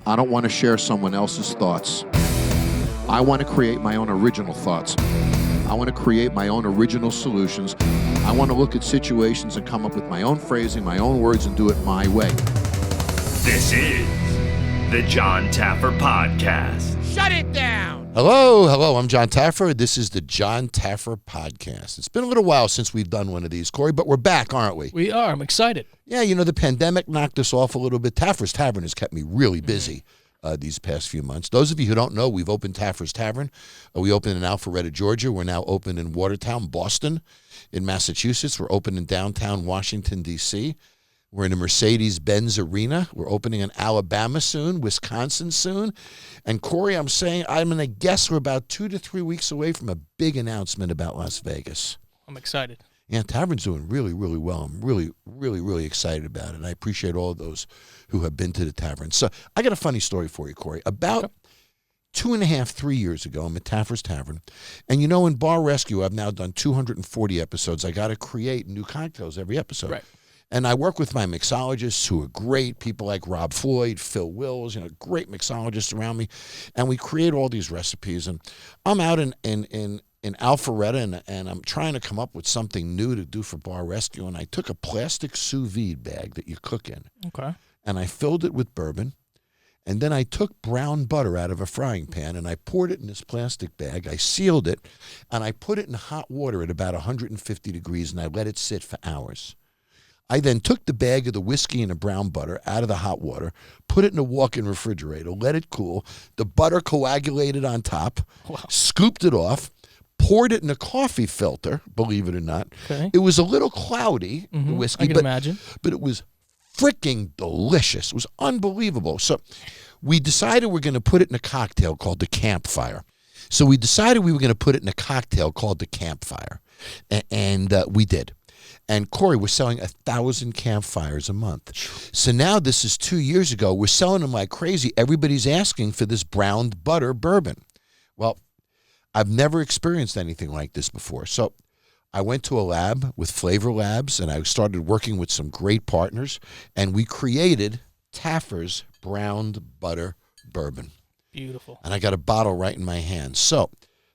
I don't want to share someone else's thoughts. I want to create my own original thoughts. I want to create my own original solutions. I want to look at situations and come up with my own phrasing, my own words, and do it my way. This is the Jon Taffer Podcast. Shut it down! Hello, I'm Jon Taffer. This is the Jon Taffer Podcast. It's been a little while since we've done one of these, Corey, but we're back, aren't we? We are. I'm excited. Yeah, you know, the pandemic knocked us off a little bit. Taffer's Tavern has kept me really busy these past few months. Those of you who don't know, we've opened Taffer's Tavern. We opened in Alpharetta, Georgia. We're now open in Watertown, Boston. In Massachusetts, we're open in downtown Washington, D.C., We're in a Mercedes-Benz arena. We're opening in Alabama soon, Wisconsin soon. And Corey, I'm going to guess we're about 2 to 3 weeks away from a big announcement about Las Vegas. I'm excited. Yeah, Tavern's doing really, really well. I'm really excited about it. And I appreciate all of those who have been to the Tavern. So I got a funny story for you, Corey. About 2.5, 3 years ago, I'm at Taffer's Tavern. And you know, in Bar Rescue, I've now done 240 episodes. I got to create new cocktails every episode. Right. And I work with my mixologists who are great, people like Rob Floyd, Phil Wills, great mixologists around me. And we create all these recipes. And I'm out in Alpharetta, and I'm trying to come up with something new to do for Bar Rescue. And I took a plastic sous vide bag that you cook in. Okay. And I filled it with bourbon. And then I took brown butter out of a frying pan, and I poured it in this plastic bag. I sealed it, and I put it in hot water at about 150 degrees, and I let it sit for hours. I then took the bag of the whiskey and the brown butter out of the hot water, put it in a walk-in refrigerator, let it cool. The butter coagulated on top, scooped it off, poured it in a coffee filter, believe it or not. Okay. It was a little cloudy, the whiskey. I can imagine. But it was freaking delicious. It was unbelievable. So we decided we're going to put it in a cocktail called the Campfire. So we decided we were going to put it in a cocktail called the Campfire. And we did. And Corey, we're selling 1,000 Campfires a month. So now this is 2 years ago. We're selling them like crazy. Everybody's asking for this browned butter bourbon. Well, I've never experienced anything like this before. So I went to a lab with Flavor Labs, and I started working with some great partners, and we created Taffer's browned butter bourbon. Beautiful. And I got a bottle right in my hand. So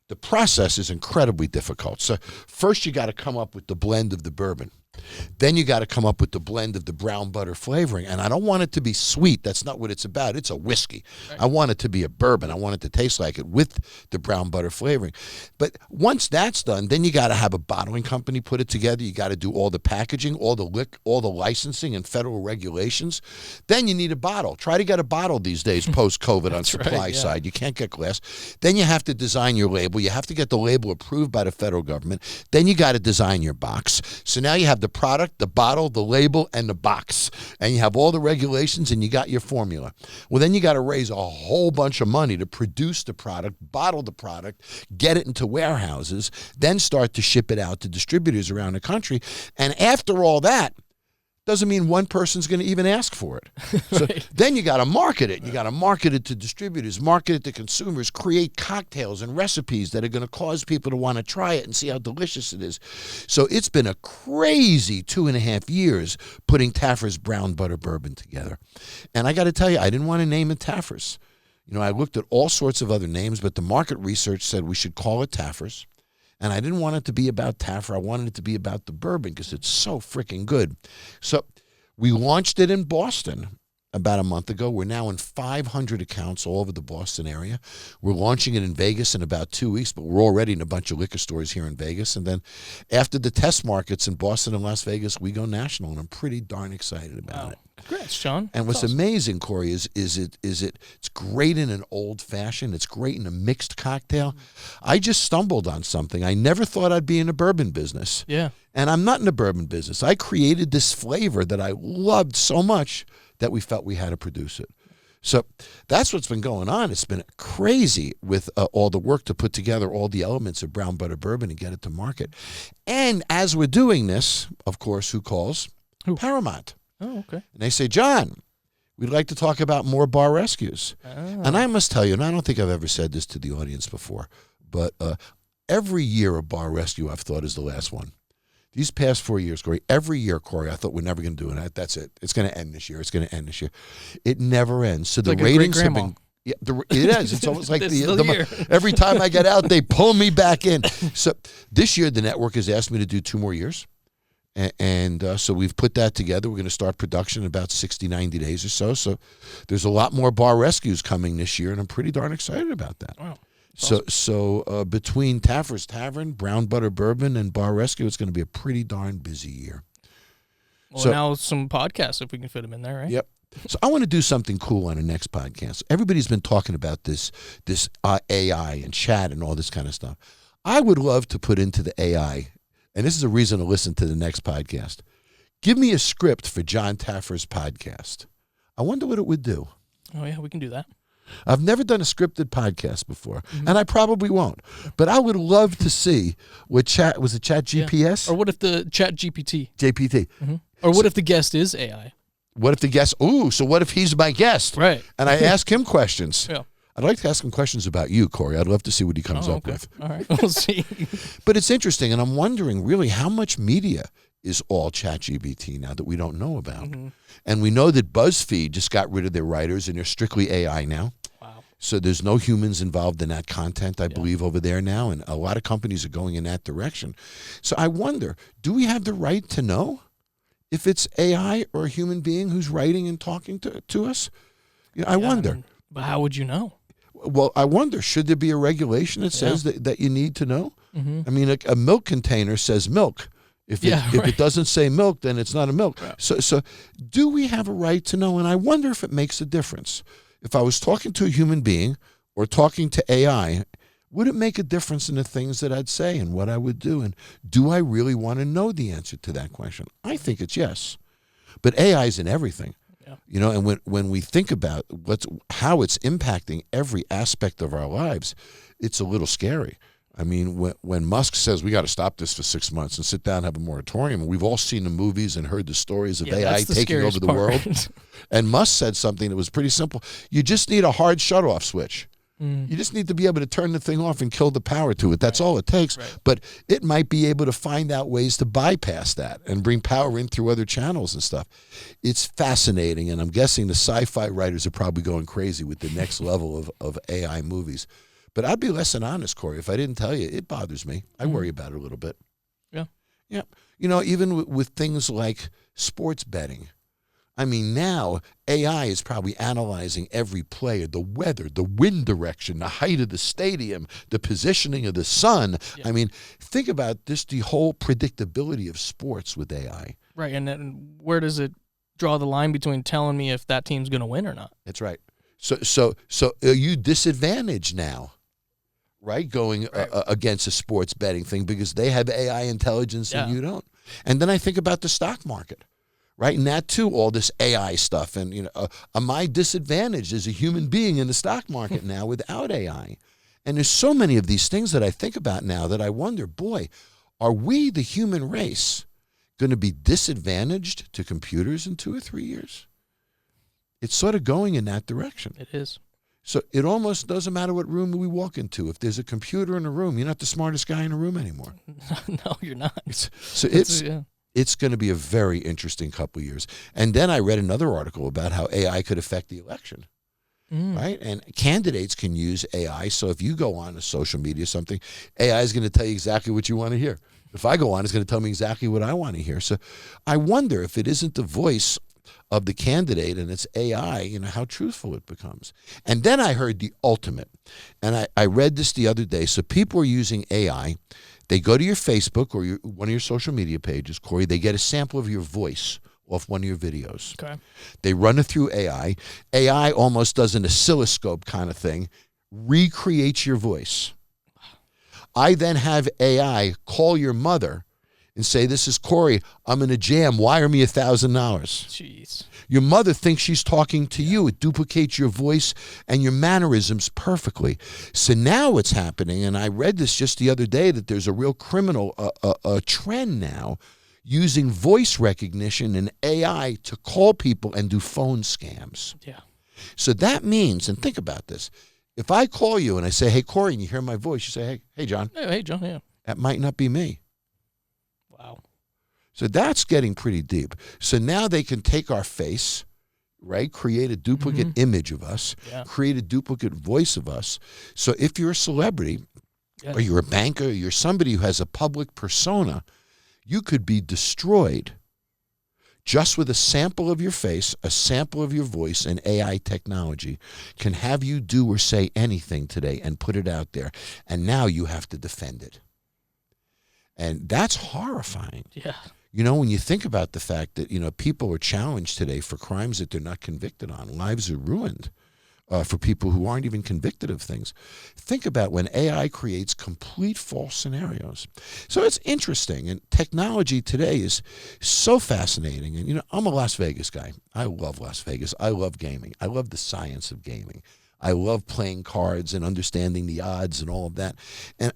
the process is incredibly difficult. So first you got to come up with the blend of the bourbon. Then you got to come up with the blend of the brown butter flavoring. And I don't want it to be sweet. That's not what it's about. It's a whiskey. Right. I want it to be a bourbon. I want it to taste like it with the brown butter flavoring. But once that's done, then you got to have a bottling company put it together. You got to do all the packaging, all the licensing and federal regulations. Then you need a bottle. Try to get a bottle these days post-COVID on supply side. You can't get glass. Then you have to design your label. You have to get the label approved by the federal government. Then you got to design your box. So now you have the product, the bottle, the label, and the box. And you have all the regulations, and you got your formula. Well, then you got to raise a whole bunch of money to produce the product, bottle the product, get it into warehouses, then start to ship it out to distributors around the country. And after all that, doesn't mean one person's going to even ask for it. So then you got to market it. You got to market it to distributors, market it to consumers, create cocktails and recipes that are going to cause people to want to try it and see how delicious it is. So it's been a crazy 2.5 years putting Taffer's brown butter bourbon together. And I got to tell you, I didn't want to name it Taffer's. I looked at all sorts of other names, but the market research said we should call it Taffer's. And I didn't want it to be about Taffer. I wanted it to be about the bourbon because it's so freaking good. So we launched it in Boston about a month ago. We're now in 500 accounts all over the Boston area. We're launching it in Vegas in about 2 weeks, but we're already in a bunch of liquor stores here in Vegas. And then after the test markets in Boston and Las Vegas, we go national, and I'm pretty darn excited about it. Congrats, John. And what's amazing, Corey, is it's great in an old fashioned. It's great in a mixed cocktail. I just stumbled on something. I never thought I'd be in a bourbon business. Yeah. And I'm not in the bourbon business. I created this flavor that I loved so much that we felt we had to produce it. So that's what's been going on. It's been crazy with all the work to put together all the elements of brown butter bourbon and get it to market. And as we're doing this, of course, who calls? Paramount. Oh, okay. And they say, John, we'd like to talk about more bar rescues. Oh. And I must tell you, and I don't think I've ever said this to the audience before, but every year a bar rescue I've thought is the last one. These past 4 years, Corey, every year, Corey, I thought we're never going to do it. That's it. It's going to end this year. It's going to end this year. It never ends. So the like ratings have been. Yeah, it is. It's almost like every time I get out, they pull me back in. So this year, the network has asked me to do 2 more years. And so we've put that together. We're going to start production in about 60, 90 days or so. So there's a lot more bar rescues coming this year, and I'm pretty darn excited about that. Wow. So between Taffer's Tavern, Brown Butter Bourbon, and Bar Rescue, it's going to be a pretty darn busy year. Well, now some podcasts, if we can fit them in there, right? Yep. So I want to do something cool on the next podcast. Everybody's been talking about this AI and chat and all this kind of stuff. I would love to put into the AI, and this is a reason to listen to the next podcast. Give me a script for Jon Taffer's podcast. I wonder what it would do. Oh, yeah, we can do that. I've never done a scripted podcast before, and I probably won't. But I would love to see what Chat GPS? Or what if the Chat GPT? JPT. Or what if the guest is AI? What if the guest, so what if he's my guest? Right. And I ask him questions. Yeah. I'd like to ask him questions about you, Corey. I'd love to see what he comes up with. All right, we'll see. But it's interesting, and I'm wondering really how much media is all ChatGPT now that we don't know about. And we know that BuzzFeed just got rid of their writers, and they're strictly AI now. Wow. So there's no humans involved in that content, I believe, over there now, and a lot of companies are going in that direction. So I wonder, do we have the right to know if it's AI or a human being who's writing and talking to us? I wonder. But how would you know? Well, I wonder, should there be a regulation that says that you need to know? I mean, a milk container says milk. If it doesn't say milk, then it's not a milk. Right. So do we have a right to know? And I wonder if it makes a difference. If I was talking to a human being or talking to AI, would it make a difference in the things that I'd say and what I would do? And do I really want to know the answer to that question? I think it's yes. But AI is in everything. Yeah. And when we think about how it's impacting every aspect of our lives, it's a little scary. I mean, when Musk says we got to stop this for 6 months and sit down and have a moratorium, and we've all seen the movies and heard the stories of AI taking over the world. And Musk said something that was pretty simple. You just need a hard shut-off switch. You just need to be able to turn the thing off and kill the power to it. That's all it takes. Right. But it might be able to find out ways to bypass that and bring power in through other channels and stuff. It's fascinating, and I'm guessing the sci-fi writers are probably going crazy with the next level of AI movies. But I'd be less than honest, Corey, if I didn't tell you. It bothers me. I worry about it a little bit. Yeah. Yeah. Even with things like sports betting. I mean, now AI is probably analyzing every player, the weather, the wind direction, the height of the stadium, the positioning of the sun. Yeah. I mean, think about this, the whole predictability of sports with AI. Right, and then where does it draw the line between telling me if that team's going to win or not? That's right. So are you disadvantaged now? Right, going against a sports betting thing because they have AI intelligence and you don't. And then I think about the stock market, right? And that too, all this AI stuff. And, am I disadvantaged as a human being in the stock market now without AI? And there's so many of these things that I think about now that I wonder, boy, are we, the human race, going to be disadvantaged to computers in 2 or 3 years? It's sort of going in that direction. It is. So it almost doesn't matter what room we walk into. If there's a computer in a room, you're not the smartest guy in a room anymore. No, you're not. It's going to be a very interesting couple of years. And then I read another article about how AI could affect the election, right? And candidates can use AI. So if you go on a social media or something, AI is going to tell you exactly what you want to hear. If I go on, it's going to tell me exactly what I want to hear. So I wonder if it isn't the voice of the candidate and it's AI, how truthful it becomes. And then I heard the ultimate, and I read this the other day. So people are using AI. They go to your Facebook or one of your social media pages, Corey. They get a sample of your voice off one of your videos. Okay. They run it through AI. AI almost does an oscilloscope kind of thing, recreates your voice. I then have AI call your mother and say, this is Corey, I'm in a jam, wire me $1,000. Jeez. Your mother thinks she's talking to you. It duplicates your voice and your mannerisms perfectly. So now what's happening, and I read this just the other day, that there's a real criminal trend now using voice recognition and AI to call people and do phone scams. Yeah. So that means, and think about this, if I call you and I say, hey, Corey, and you hear my voice, you say, hey, John. Hey, John, yeah. That might not be me. Wow. So that's getting pretty deep. So now they can take our face, right? Create a duplicate image of us, create a duplicate voice of us. So if you're a celebrity or you're a banker, or you're somebody who has a public persona, you could be destroyed just with a sample of your face, a sample of your voice, and AI technology can have you do or say anything today and put it out there. And now you have to defend it. And that's horrifying. Yeah. You know, when you think about the fact that, you know, people are challenged today for crimes that they're not convicted on, lives are ruined for people who aren't even convicted of things. Think about when AI creates complete false scenarios. So it's interesting, and technology today is so fascinating. And, you know, I'm a Las Vegas guy. I love Las Vegas. I love gaming. I love the science of gaming. I love playing cards and understanding the odds and all of that. And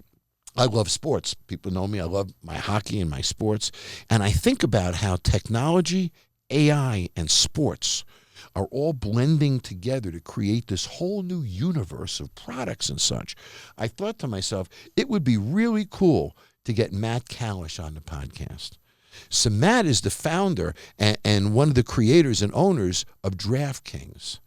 I love sports. People know me. I love my hockey and my sports. And I think about how technology, AI, and sports are all blending together to create this whole new universe of products and such. I thought to myself, it would be really cool to get Matt Kalish on the podcast. So Matt is the founder and one of the creators and owners of DraftKings.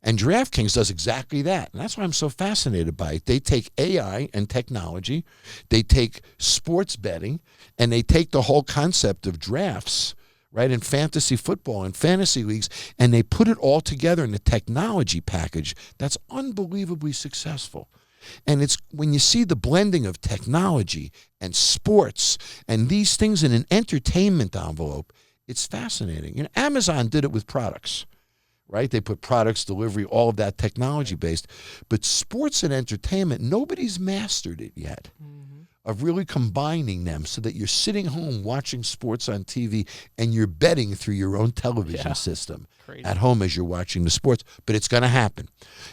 And DraftKings does exactly that. And that's why I'm so fascinated by it. They take AI and technology, they take sports betting, and they take the whole concept of drafts, right, in fantasy football and fantasy leagues, and they put it all together in a technology package that's unbelievably successful. And it's when you see the blending of technology and sports and these things in an entertainment envelope, it's fascinating. You know, Amazon did it with products, right? They put products, delivery, all of that technology-based. But sports and entertainment, nobody's mastered it yet. Of really combining them so that you're sitting home watching sports on TV and you're betting through your own television system at home as you're watching the sports. But it's going to happen.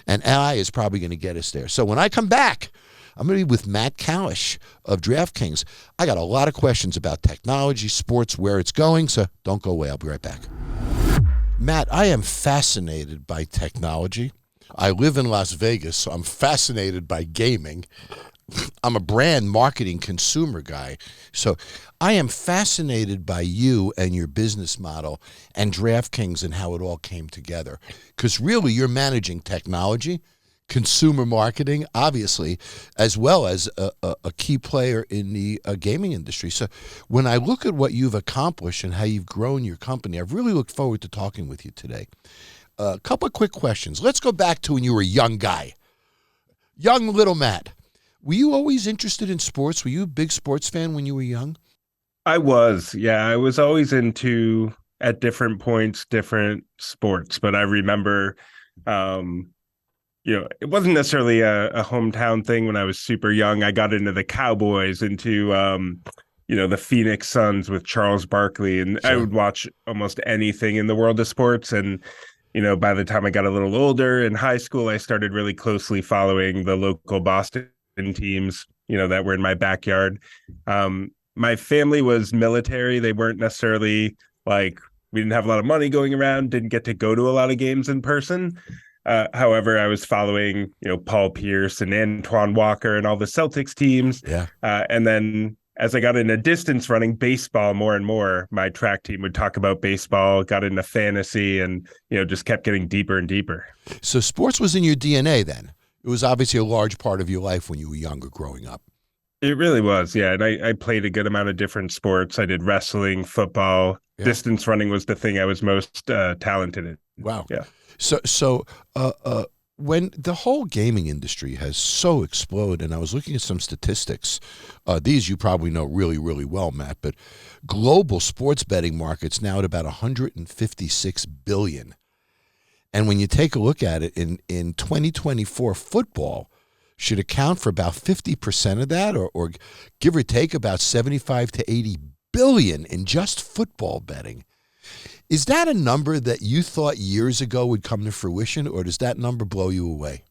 And AI is probably going to get us there. So when I come back, I'm going to be with Matt Kalish of DraftKings. I got a lot of questions about technology, sports, where it's going. So don't go away. I'll be right back. Matt, I am fascinated by technology. I live in Las Vegas, so I'm fascinated by gaming. I'm a brand marketing consumer guy. So I am fascinated by you and your business model and DraftKings and how it all came together. Because really you're managing technology, consumer marketing, obviously, as well as a key player in the gaming industry. So when I look at what you've accomplished and how you've grown your company, I've really looked forward to talking with you today. A couple of quick questions. Let's go back to when you were a young guy. Young little Matt. Were you always interested in sports? Were you a big sports fan when you were young? I was, yeah. I was always into, at different points, different sports. But I remember, it wasn't necessarily a hometown thing when I was super young. I got into the Cowboys, into, the Phoenix Suns with Charles Barkley. And I would watch almost anything in the world of sports. And, by the time I got a little older in high school, I started really closely following the local Boston teams, that were in my backyard. My family was military. They weren't necessarily we didn't have a lot of money going around, didn't get to go to a lot of games in person. However, I was following, Paul Pierce and Antoine Walker and all the Celtics teams. Yeah. And then as I got into distance running baseball more and more, my track team would talk about baseball, got into fantasy, and, just kept getting deeper and deeper. So sports was in your DNA then? It was obviously a large part of your life when you were younger growing up. It really was, yeah. And I played a good amount of different sports. I did wrestling, football. Yeah. Distance running was the thing I was most talented in. Wow. Yeah. So when the whole gaming industry has so exploded, and I was looking at some statistics, these you probably know really, really well, Matt, but global sports betting market's now at about $156 billion. And when you take a look at it, in 2024, football should account for about 50% of that, or give or take about 75 to 80 billion in just football betting. Is that a number that you thought years ago would come to fruition, or does that number blow you away?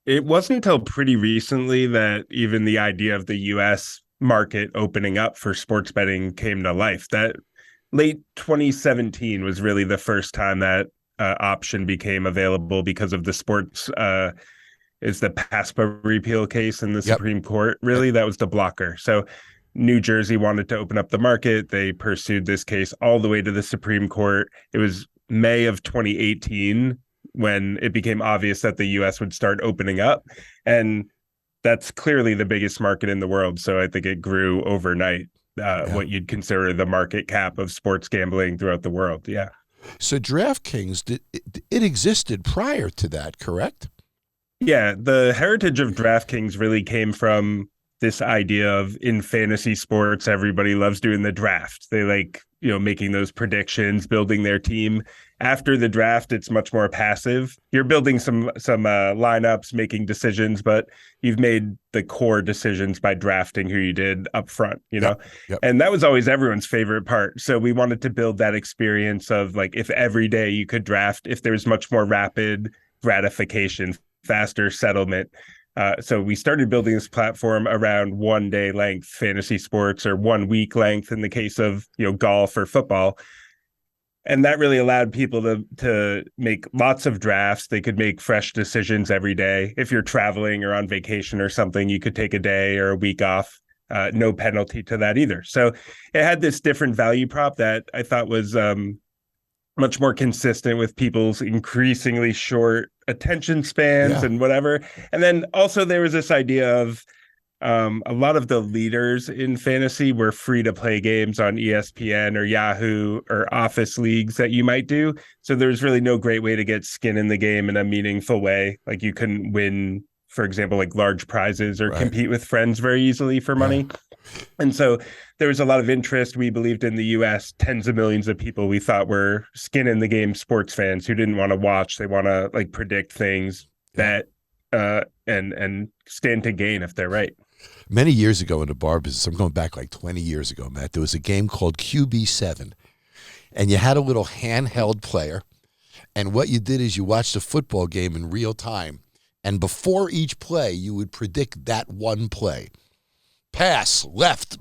It wasn't until pretty recently that even the idea of the U.S. market opening up for sports betting came to life. That late 2017 was really the first time that option became available because of the sports is the PASPA repeal case in the Supreme Court. Really, that was the blocker. So New Jersey wanted to open up the market. They pursued this case all the way to the Supreme Court. It was May of 2018 when it became obvious that the US would start opening up. And that's clearly the biggest market in the world. So I think it grew overnight, what you'd consider the market cap of sports gambling throughout the world. Yeah. So DraftKings, it existed prior to that, correct? Yeah. The heritage of DraftKings really came from this idea of, in fantasy sports, everybody loves doing the draft. They like, making those predictions, building their team. After the draft, it's much more passive. You're building some lineups, making decisions, but you've made the core decisions by drafting who you did up front, Yep. And that was always everyone's favorite part. So we wanted to build that experience of like, if every day you could draft, if there's much more rapid gratification, faster settlement. So we started building this platform around 1 day length fantasy sports, or 1 week length in the case of, golf or football. And that really allowed people to make lots of drafts. They could make fresh decisions every day. If you're traveling or on vacation or something, you could take a day or a week off. No penalty to that either. So it had this different value prop that I thought was much more consistent with people's increasingly short attention spans and whatever. And then also there was this idea of a lot of the leaders in fantasy were free to play games on ESPN or Yahoo or office leagues that you might do. So there's really no great way to get skin in the game in a meaningful way. Like you couldn't win, for example, like large prizes or compete with friends very easily for money. And so there was a lot of interest. We believed in the US, tens of millions of people we thought were skin in the game sports fans who didn't want to watch. They want to like predict things, bet, and stand to gain if they're right. Many years ago in the bar business, I'm going back like 20 years ago, Matt, there was a game called QB7. And you had a little handheld player. And what you did is you watched a football game in real time. And before each play, you would predict that one play. Pass, left,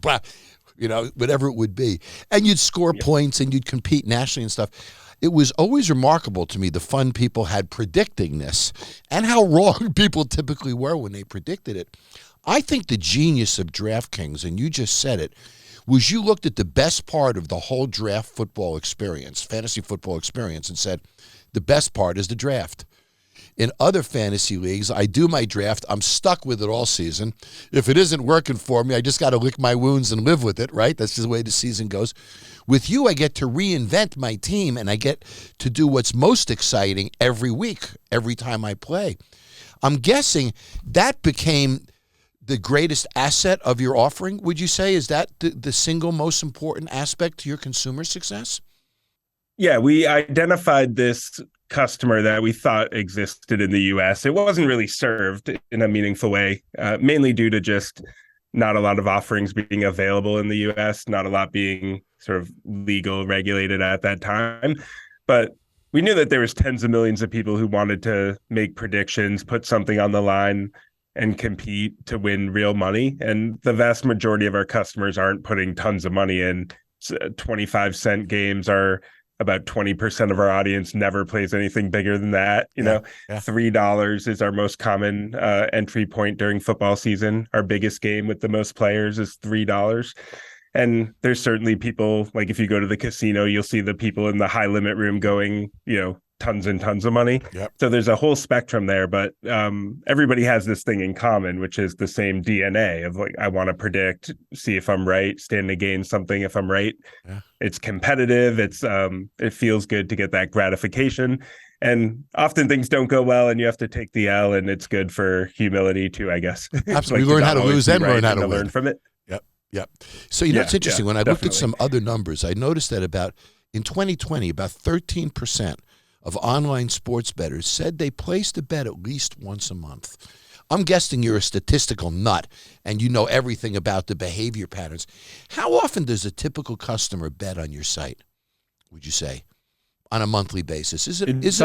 whatever it would be. And you'd score points and you'd compete nationally and stuff. It was always remarkable to me the fun people had predicting this and how wrong people typically were when they predicted it. I think the genius of DraftKings, and you just said it, was you looked at the best part of the whole draft football experience, fantasy football experience, and said, the best part is the draft. In other fantasy leagues, I do my draft. I'm stuck with it all season. If it isn't working for me, I just got to lick my wounds and live with it, right? That's just the way the season goes. With you, I get to reinvent my team, and I get to do what's most exciting every week, every time I play. I'm guessing that became the greatest asset of your offering, would you say? Is that the single most important aspect to your consumer success? Yeah, we identified this customer that we thought existed in the US. It wasn't really served in a meaningful way, mainly due to just not a lot of offerings being available in the US, not a lot being sort of legal regulated at that time. But we knew that there was tens of millions of people who wanted to make predictions, put something on the line, and compete to win real money. And the vast majority of our customers aren't putting tons of money in. 25-cent games are about 20% of our audience never plays anything bigger than that. $3 is our most common entry point during football season. Our biggest game with the most players is $3. And there's certainly people, like if you go to the casino, you'll see the people in the high limit room going, tons and tons of money. Yep. So there's a whole spectrum there, but everybody has this thing in common, which is the same DNA of like, I want to predict, see if I'm right, stand to gain something if I'm right. Yeah. It's competitive. It feels good to get that gratification. And often things don't go well and you have to take the L, and it's good for humility too, I guess. Absolutely. Learn how to lose and learn how to win. Learn from it. Yep. So, it's interesting. When I looked at definitely. some other numbers, I noticed that in 2020, about 13% of online sports bettors said they placed a bet at least once a month. I'm guessing you're a statistical nut and you know everything about the behavior patterns. How often does a typical customer bet on your site, would you say, on a monthly basis? Is it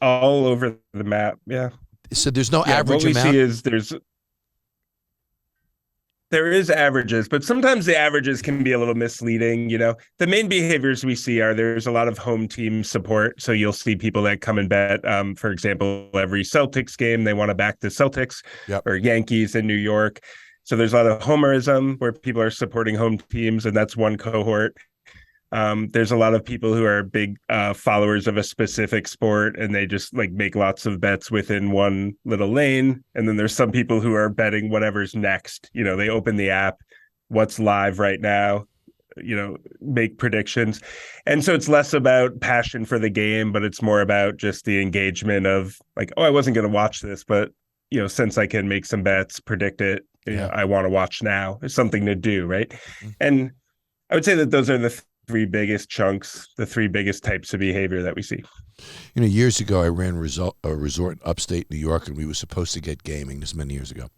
all over the map? Yeah. So there's no average amount? What we see is there is averages, but sometimes the averages can be a little misleading. The main behaviors we see are there's a lot of home team support. So you'll see people that come and bet, for example, every Celtics game, they want to back the Celtics or Yankees in New York. So there's a lot of homerism where people are supporting home teams, and that's one cohort. There's a lot of people who are big followers of a specific sport, and they just like make lots of bets within one little lane. And then there's some people who are betting whatever's next. You know, they open the app, what's live right now, you know, make predictions. And so it's less about passion for the game, but it's more about just the engagement of like, oh, I wasn't going to watch this, but, you know, since I can make some bets, predict it, you know, I want to watch now. It's something to do, right? Mm-hmm. And I would say that those are the three biggest chunks, the three biggest types of behavior that we see. You know, years ago, I ran a resort in upstate New York, and we were supposed to get gaming. This many years ago.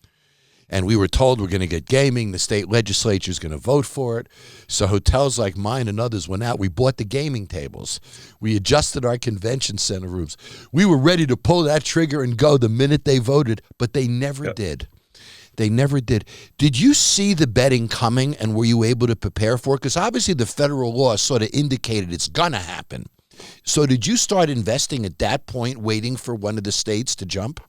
And we were told we're going to get gaming. The state legislature is going to vote for it. So hotels like mine and others went out. We bought the gaming tables. We adjusted our convention center rooms. We were ready to pull that trigger and go the minute they voted, but they never did. They never did. Did you see the betting coming, and were you able to prepare for it? Because obviously the federal law sort of indicated it's going to happen. So did you start investing at that point, waiting for one of the states to jump?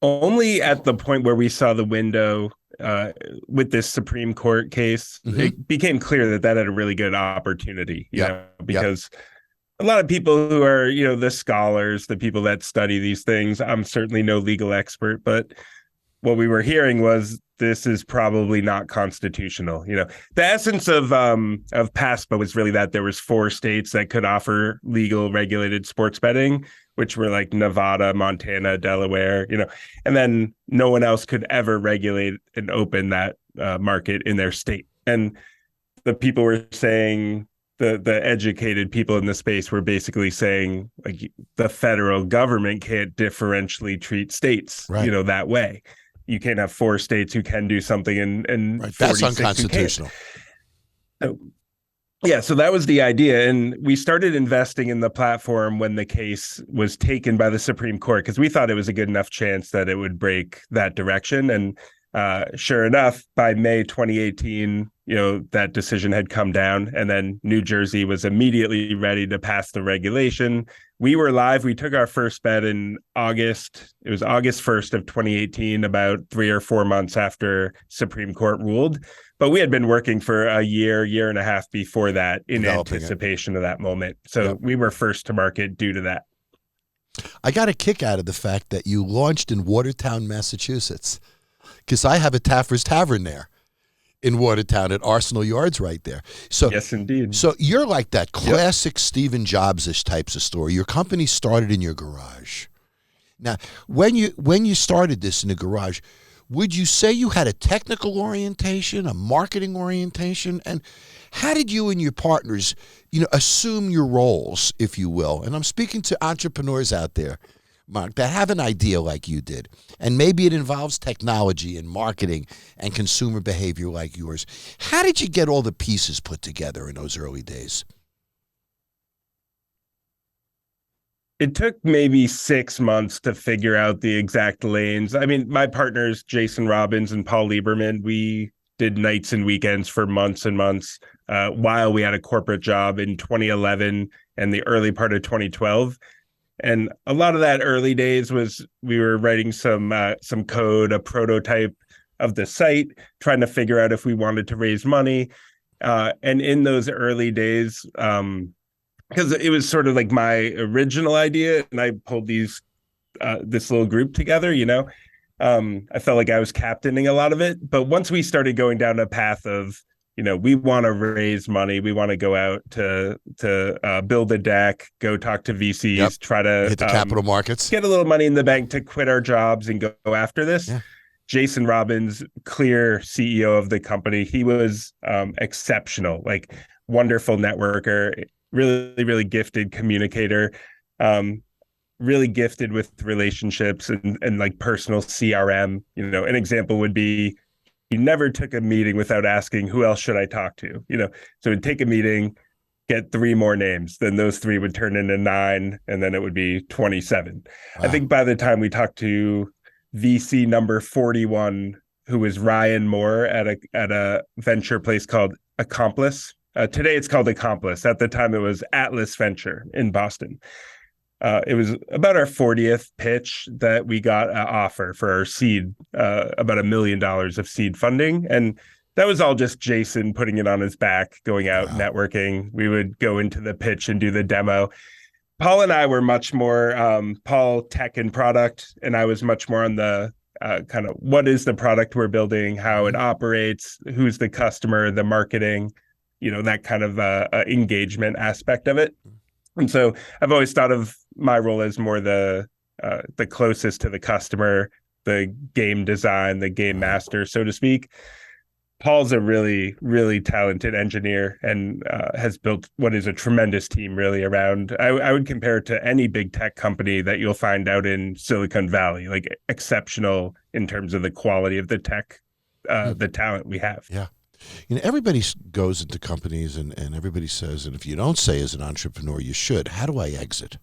Only at the point where we saw the window with this Supreme Court case, it became clear that that had a really good opportunity, you know, because a lot of people who are, you know, the scholars, the people that study these things, I'm certainly no legal expert, but what we were hearing was this is probably not constitutional. You know, the essence of PASPA was really that there was 4 states that could offer legal regulated sports betting, which were like Nevada, Montana, Delaware, you know, and then no one else could ever regulate and open that market in their state. And the people were saying, the educated people in the space were basically saying, like, the federal government can't differentially treat states, you know, that way. You can't have 4 states who can do something and that's unconstitutional. So, yeah, so that was the idea. And we started investing in the platform when the case was taken by the Supreme Court, because we thought it was a good enough chance that it would break that direction. And sure enough, by May 2018, you know, that decision had come down, and then New Jersey was immediately ready to pass the regulation. We were live. We took our first bet in August. It was August 1st of 2018, about 3 or 4 months after Supreme Court ruled. But we had been working for a year and a half before that in anticipation of that moment. So we were first to market due to that. I got a kick out of the fact that you launched in Watertown, Massachusetts, because I have a Taffer's Tavern there in Watertown at Arsenal Yards right there. So yes, indeed. So you're like that classic Stephen Jobs-ish types of story. Your company started in your garage. Now, when you started this in the garage, would you say you had a technical orientation, a marketing orientation? And how did you and your partners, you know, assume your roles, if you will? And I'm speaking to entrepreneurs out there, Mark, that have an idea like you did. And maybe it involves technology and marketing and consumer behavior like yours. How did you get all the pieces put together in those early days? It took maybe 6 months to figure out the exact lanes. I mean, my partners, Jason Robbins and Paul Lieberman, we did nights and weekends for months and months while we had a corporate job in 2011 and the early part of 2012. And a lot of that early days was we were writing some code, a prototype of the site, trying to figure out if we wanted to raise money. And in those early days, because it was sort of like my original idea, and I pulled this little group together, you know, I felt like I was captaining a lot of it. But once we started going down a path of, you know, we want to raise money, we want to go out to build a deck, go talk to VCs, try to hit the capital markets, get a little money in the bank to quit our jobs and go after this. Yeah. Jason Robbins, clear CEO of the company, he was exceptional, like wonderful networker, really, really gifted communicator, really gifted with relationships and like personal CRM. You know, an example would be he never took a meeting without asking, who else should I talk to? You know, so he'd take a meeting, get 3 more names, then those 3 would turn into 9, and then it would be 27. Wow. I think by the time we talked to VC number 41, who was Ryan Moore at a venture place called Accomplice. Today it's called Accomplice. At the time it was Atlas Venture in Boston. It was about our 40th pitch that we got an offer for our seed, about $1 million of seed funding. And that was all just Jason putting it on his back, going out, networking. We would go into the pitch and do the demo. Paul and I were much more, Paul tech and product, and I was much more on the kind of what is the product we're building, how it operates, who's the customer, the marketing, that kind of engagement aspect of it. And so I've always thought of my role as more the closest to the customer, the game design, the game master, so to speak. Paul's a really, really talented engineer and has built what is a tremendous team really around. I would compare it to any big tech company that you'll find out in Silicon Valley, like exceptional in terms of the quality of the tech, the talent we have. Yeah. Everybody goes into companies and everybody says, and if you don't say as an entrepreneur, you should, how do I exit?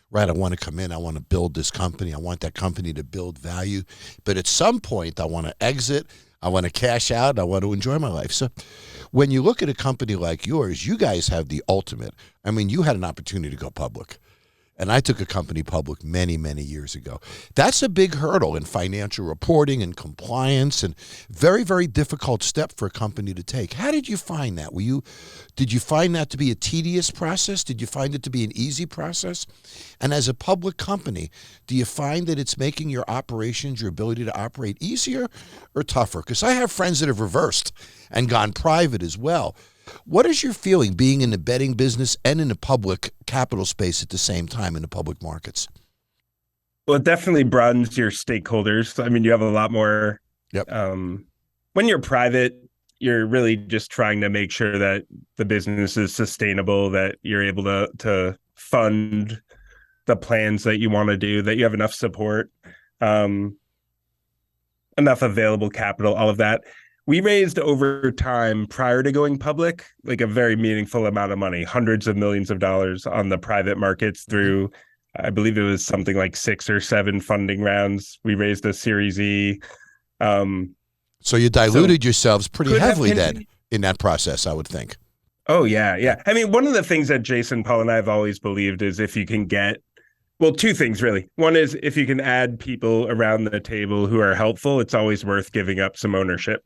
Right, I want to come in, I want to build this company, I want that company to build value, but at some point I want to exit, I want to cash out, I want to enjoy my life. So when you look at a company like yours, you guys have the ultimate. I mean, you had an opportunity to go public. And I took a company public many, many years ago. That's a big hurdle in financial reporting and compliance, and very, very difficult step for a company to take. How did you find that? Did you find that to be a tedious process? Did you find it to be an easy process? And as a public company, do you find that it's making your operations, your ability to operate easier or tougher? Because I have friends that have reversed and gone private as well. What is your feeling being in the betting business and in the public capital space at the same time in the public markets? Well, it definitely broadens your stakeholders. I mean, you have a lot more. Yep. When you're private, you're really just trying to make sure that the business is sustainable, that you're able to fund the plans that you want to do, that you have enough support, enough available capital, all of that. We raised over time prior to going public, like a very meaningful amount of money, hundreds of millions of dollars on the private markets through, I believe it was something like 6 or 7 funding rounds. We raised a Series E. So you diluted yourselves pretty heavily then in that process, I would think. Oh, yeah, yeah. I mean, one of the things that Jason, Paul, and I have always believed is if you can get, well, 2 things really. One is if you can add people around the table who are helpful, it's always worth giving up some ownership.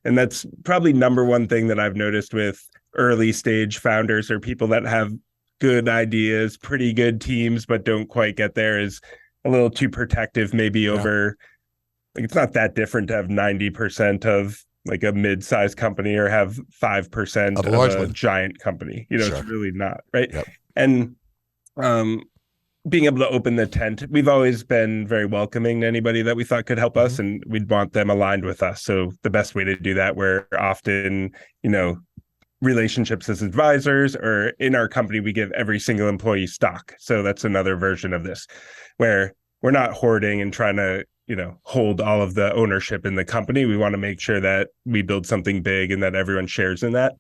And that's probably number one thing that I've noticed with early stage founders or people that have good ideas, pretty good teams, but don't quite get there, is a little too protective, maybe over, like, it's not that different to have 90% of like a mid-sized company or have 5% of a giant company. Sure. It's really not, right? Yep. And being able to open the tent, we've always been very welcoming to anybody that we thought could help us, and we'd want them aligned with us. So the best way to do that, we're often, relationships as advisors, or in our company, we give every single employee stock. So that's another version of this, where we're not hoarding and trying to, hold all of the ownership in the company. We want to make sure that we build something big and that everyone shares in that.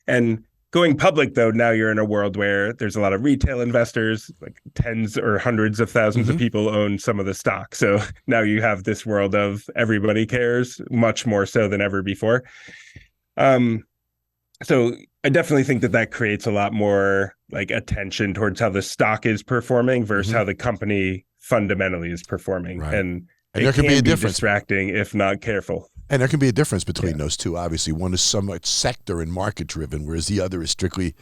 And going public, though, now you're in a world where there's a lot of retail investors, like tens or hundreds of thousands of people own some of the stock. So now you have this world of everybody cares, much more so than ever before. So I definitely think that creates a lot more like attention towards how the stock is performing versus how the company fundamentally is performing. Right. And there can be a difference. Distracting if not careful. And there can be a difference between those two. Obviously, one is somewhat sector and market driven, whereas the other is strictly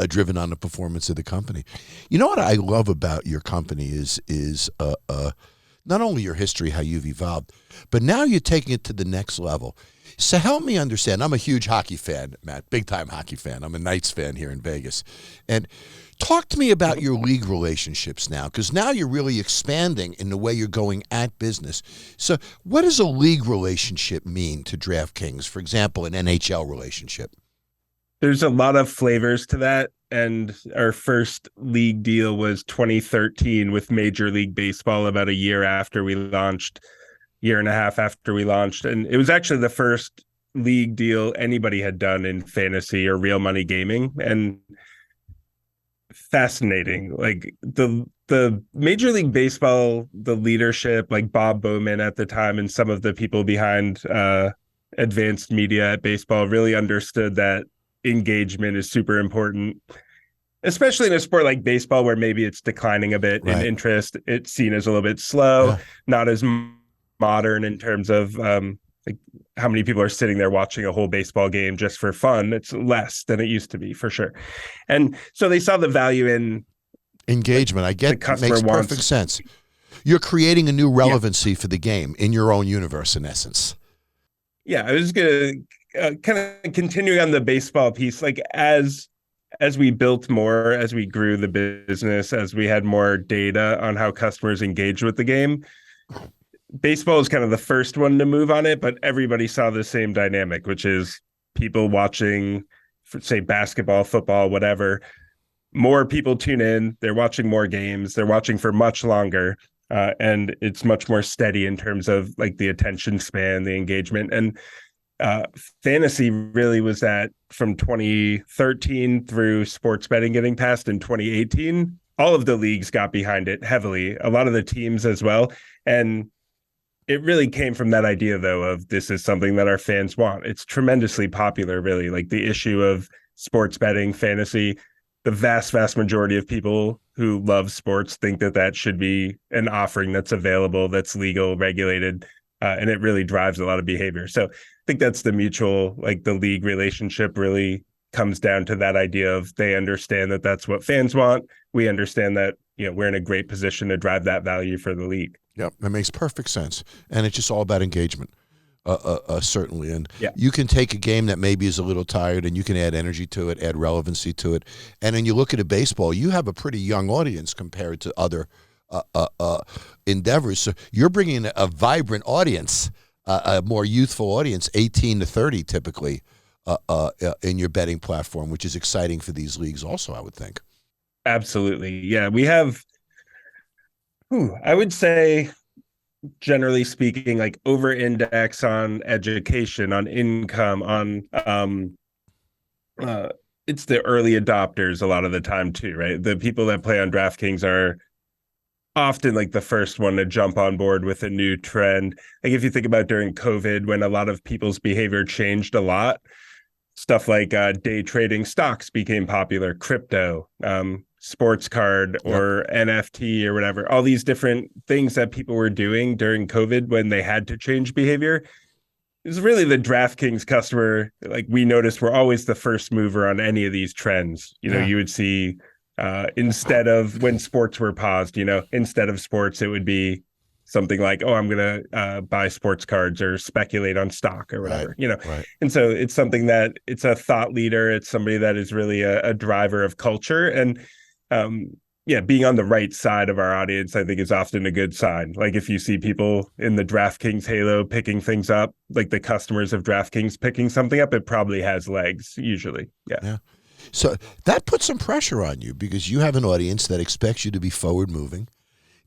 driven on the performance of the company. You know what I love about your company is not only your history, how you've evolved, but now you're taking it to the next level. So help me understand. I'm a huge hockey fan, Matt, big time hockey fan. I'm a Knights fan here in Vegas. And talk to me about your league relationships now, because now you're really expanding in the way you're going at business. So what does a league relationship mean to DraftKings, for example, an NHL relationship? There's a lot of flavors to that. And our first league deal was 2013 with Major League Baseball, about a year after we launched, year and a half after we launched. And it was actually the first league deal anybody had done in fantasy or real money gaming. And fascinating, like the Major League Baseball, the leadership, like Bob Bowman at the time and some of the people behind advanced media at baseball really understood that engagement is super important. especially in a sport like baseball, where maybe it's declining a bit in interest. It's seen as a little bit slow, not as modern in terms of like how many people are sitting there watching a whole baseball game just for fun. It's less than it used to be, for sure. And so they saw the value in engagement. I get it. Makes perfect sense. You're creating a new relevancy for the game in your own universe, in essence. Yeah, I was going to kind of continuing on the baseball piece, like as we built more, as we grew the business, as we had more data on how customers engage with the game, baseball is kind of the first one to move on it, but everybody saw the same dynamic, which is people watching, say, basketball, football, whatever. More people tune in, they're watching more games, they're watching for much longer, and it's much more steady in terms of like the attention span, the engagement. And fantasy really was that from 2013 through sports betting getting passed in 2018. All of the leagues got behind it heavily, a lot of the teams as well. And it really came from that idea, though, of this is something that our fans want. It's tremendously popular, really. Like the issue of sports betting, fantasy, the vast majority of people who love sports think that that should be an offering that's available, that's legal, regulated, and it really drives a lot of behavior. So I think that's the mutual, like the league relationship really comes down to that idea of they understand that that's what fans want. We understand that, we're in a great position to drive that value for the league. Yep, that makes perfect sense. And it's just all about engagement, certainly. And you can take a game that maybe is a little tired and you can add energy to it, add relevancy to it. And when you look at a baseball, you have a pretty young audience compared to other endeavors. So you're bringing a vibrant audience, a more youthful audience, 18 to 30 typically, in your betting platform, which is exciting for these leagues also, I would think. Absolutely. Yeah, we have, I would say, generally speaking, like over index on education, on income, on it's the early adopters a lot of the time too, right? The people that play on DraftKings are often like the first one to jump on board with a new trend. Like if you think about during COVID, when a lot of people's behavior changed a lot, stuff like day trading stocks became popular, crypto, sports card or NFT or whatever, all these different things that people were doing during COVID when they had to change behavior. It's really the DraftKings customer, like we noticed, we're always the first mover on any of these trends. You would see instead of when sports were paused, instead of sports, it would be something like, oh, I'm going to buy sports cards or speculate on stock or whatever, And so it's something that it's a thought leader. It's somebody that is really a driver of culture. And being on the right side of our audience, I think is often a good sign. Like if you see people in the DraftKings halo picking things up, like the customers of DraftKings picking something up, it probably has legs usually. Yeah. So that puts some pressure on you because you have an audience that expects you to be forward moving.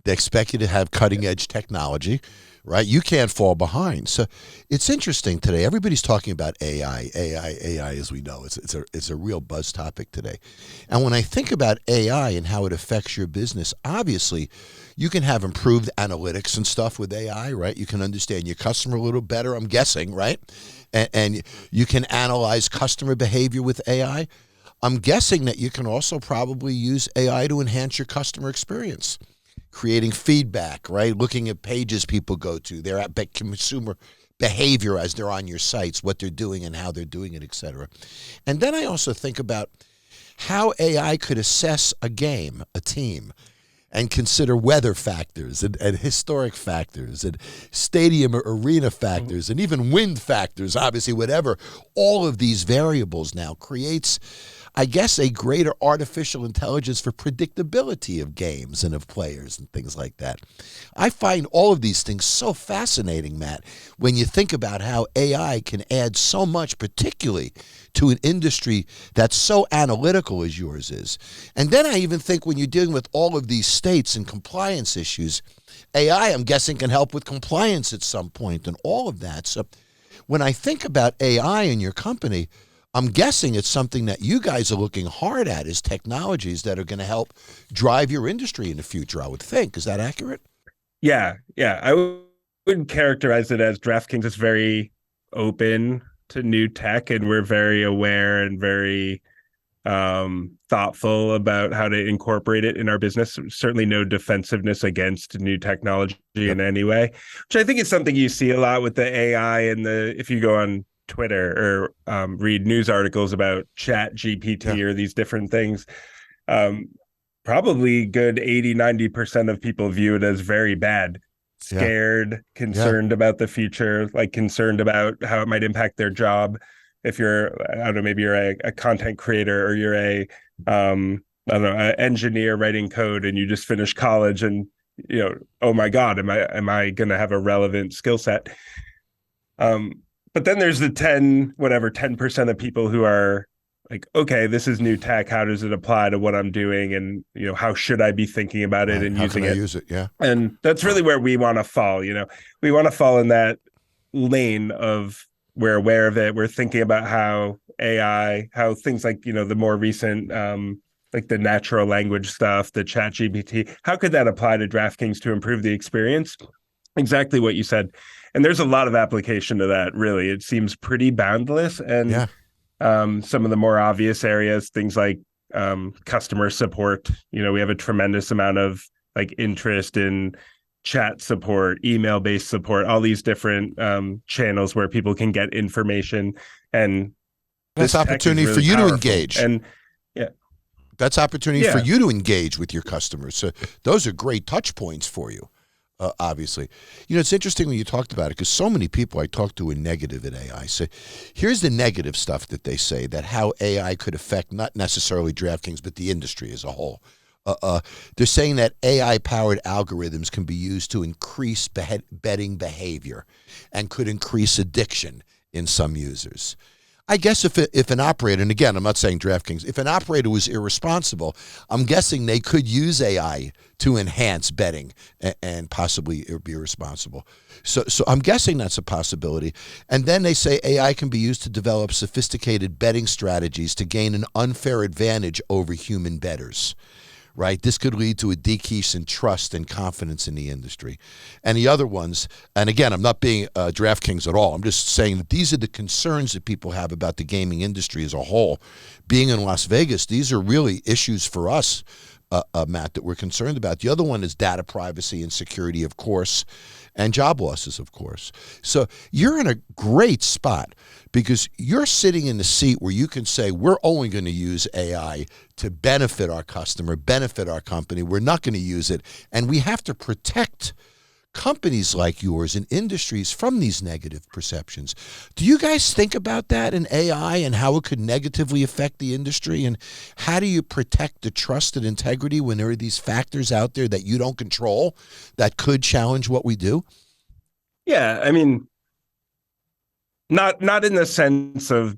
They expect you to have cutting edge technology, right? You can't fall behind. So it's interesting today. Everybody's talking about AI, as we know. It's a real buzz topic today. And when I think about AI and how it affects your business, obviously you can have improved analytics and stuff with AI, right? You can understand your customer a little better, I'm guessing, right? And you can analyze customer behavior with AI. I'm guessing that you can also probably use AI to enhance your customer experience. Creating feedback, right? Looking at pages people go to, their consumer behavior as they're on your sites, what they're doing and how they're doing it, et cetera. And then I also think about how AI could assess a game, a team, and consider weather factors and historic factors and stadium or arena factors and even wind factors, obviously, whatever. All of these variables now creates, I guess, a greater artificial intelligence for predictability of games and of players and things like that. I find all of these things so fascinating, Matt, when you think about how AI can add so much, particularly to an industry that's so analytical as yours is. And then I even think when you're dealing with all of these states and compliance issues, AI, I'm guessing, can help with compliance at some point and all of that. So when I think about AI in your company, I'm guessing it's something that you guys are looking hard at as technologies that are going to help drive your industry in the future, I would think. Is that accurate? Yeah. I would characterize it as DraftKings is very open to new tech, and we're very aware and very thoughtful about how to incorporate it in our business. Certainly no defensiveness against new technology in any way, which I think is something you see a lot with the AI and if you go on Twitter or read news articles about Chat GPT or these different things. Probably good 80-90% of people view it as very bad, scared, concerned about the future, like concerned about how it might impact their job. If you're, I don't know, maybe you're a content creator or you're I don't know, an engineer writing code and you just finished college and, oh my God, am I going to have a relevant skill set? But then there's the 10% of people who are like, okay, this is new tech. How does it apply to what I'm doing? And, how should I be thinking about it and how using can I it? use it? Yeah. And that's really where we want to fall. We want to fall in that lane of, we're aware of it. We're thinking about how AI, how things like, the more recent, like the natural language stuff, the Chat GPT, how could that apply to DraftKings to improve the experience? Exactly what you said. And there's a lot of application to that, really. It seems pretty boundless. And some of the more obvious areas, things like customer support, we have a tremendous amount of like interest in chat support, email-based support, all these different channels where people can get information, and that's opportunity really for you powerful. To engage. And that's opportunity for you to engage with your customers. So those are great touch points for you. Obviously, it's interesting when you talked about it, because so many people I talk to are negative at AI. So here's the negative stuff that they say, that how AI could affect not necessarily DraftKings, but the industry as a whole. They're saying that AI-powered algorithms can be used to increase betting behavior and could increase addiction in some users. I guess if an operator, and again, I'm not saying DraftKings, if an operator was irresponsible, I'm guessing they could use AI to enhance betting and possibly be irresponsible. So I'm guessing that's a possibility. And then they say AI can be used to develop sophisticated betting strategies to gain an unfair advantage over human bettors. Right? This could lead to a decrease in trust and confidence in the industry. And the other ones, and again, I'm not being DraftKings at all. I'm just saying that these are the concerns that people have about the gaming industry as a whole. Being in Las Vegas, these are really issues for us, Matt, that we're concerned about. The other one is data privacy and security, of course, and job losses, of course. So you're in a great spot because you're sitting in the seat where you can say, we're only going to use AI to benefit our customer, benefit our company. We're not going to use it. And we have to protect companies like yours and industries from these negative perceptions. Do you guys think about that in AI and how it could negatively affect the industry? And how do you protect the trust and integrity when there are these factors out there that you don't control that could challenge what we do? Yeah, I mean, not in the sense of